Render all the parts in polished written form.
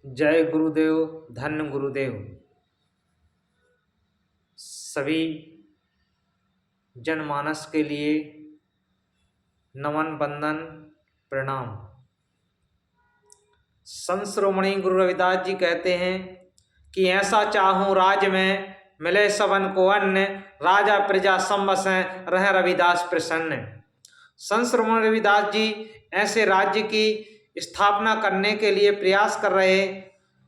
जय गुरुदेव, धन्य गुरुदेव। सभी जनमानस के लिए नमन बंदन प्रणाम। संत शिरोमणि गुरु रविदास जी कहते हैं कि ऐसा चाहूं राज में मिले सबन को अन्न, राजा प्रजा संबसें रह रविदास प्रसन्न। संत शिरोमणि रविदास जी ऐसे राज्य की स्थापना करने के लिए प्रयास कर रहे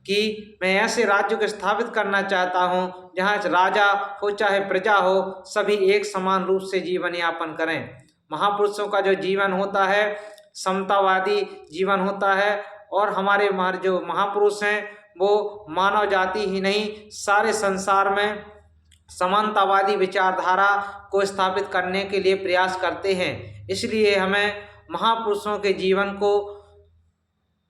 कि मैं ऐसे राज्य को स्थापित करना चाहता हूँ जहाँ राजा हो चाहे प्रजा हो, सभी एक समान रूप से जीवन यापन करें। महापुरुषों का जो जीवन होता है समतावादी जीवन होता है, और हमारे जो महापुरुष हैं वो मानव जाति ही नहीं सारे संसार में समानतावादी विचारधारा को स्थापित करने के लिए प्रयास करते हैं। इसलिए हमें महापुरुषों के जीवन को,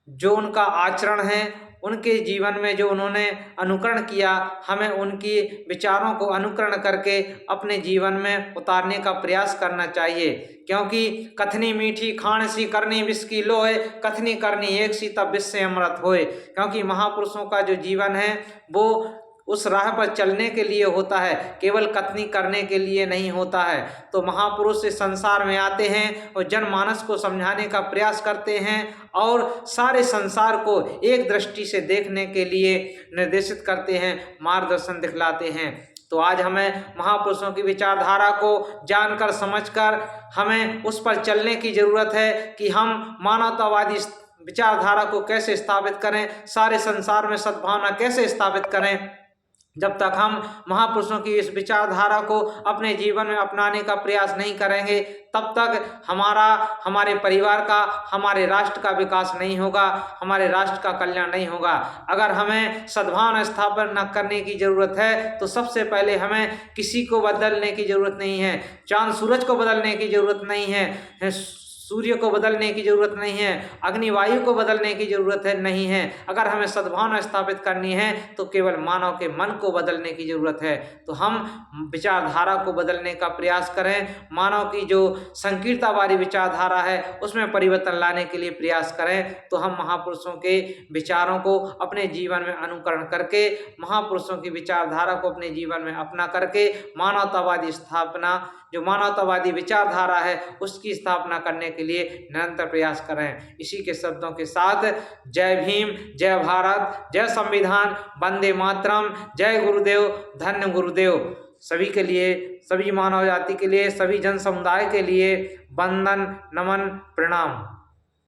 जो उनका आचरण है, उनके जीवन में जो उन्होंने अनुकरण किया, हमें उनकी विचारों को अनुकरण करके अपने जीवन में उतारने का प्रयास करना चाहिए। क्योंकि कथनी मीठी खाण सी करनी विष की लोए, कथनी करनी एक सी तब विष से अमृत होए। क्योंकि महापुरुषों का जो जीवन है वो उस राह पर चलने के लिए होता है, केवल कथनी करने के लिए नहीं होता है। तो महापुरुष इस संसार में आते हैं और जनमानस को समझाने का प्रयास करते हैं और सारे संसार को एक दृष्टि से देखने के लिए निर्देशित करते हैं, मार्गदर्शन दिखलाते हैं। तो आज हमें महापुरुषों की विचारधारा को जानकर समझकर हमें उस पर चलने की जरूरत है कि हम मानवतावादी विचारधारा को कैसे स्थापित करें, सारे संसार में सद्भावना कैसे स्थापित करें। जब तक हम महापुरुषों की इस विचारधारा को अपने जीवन में अपनाने का प्रयास नहीं करेंगे, तब तक हमारे परिवार का, हमारे राष्ट्र का विकास नहीं होगा, हमारे राष्ट्र का कल्याण नहीं होगा। अगर हमें सद्भावना स्थापन न करने की जरूरत है तो सबसे पहले हमें किसी को बदलने की जरूरत नहीं है, चांद सूरज को बदलने की जरूरत नहीं है, सूर्य को बदलने की जरूरत नहीं है, अग्निवायु को बदलने की जरूरत नहीं है। अगर हमें सद्भावना स्थापित करनी है तो केवल मानव के मन को बदलने की जरूरत है। तो हम विचारधारा को बदलने का प्रयास करें, मानव की जो संकीर्णतावादी विचारधारा है उसमें परिवर्तन लाने के लिए प्रयास करें। तो हम महापुरुषों के विचारों को अपने जीवन में अनुकरण करके, महापुरुषों की विचारधारा को अपने जीवन में अपना करके मानवतावादी स्थापना, जो मानवतावादी विचारधारा है उसकी स्थापना करने के लिए निरंतर प्रयास करें। इसी के शब्दों के साथ जय भीम, जय भारत, जय संविधान, वंदे मातरम, जय गुरुदेव, धन्य गुरुदेव। सभी के लिए, सभी मानव जाति के लिए, सभी जन समुदाय के लिए वंदन, नमन, प्रणाम।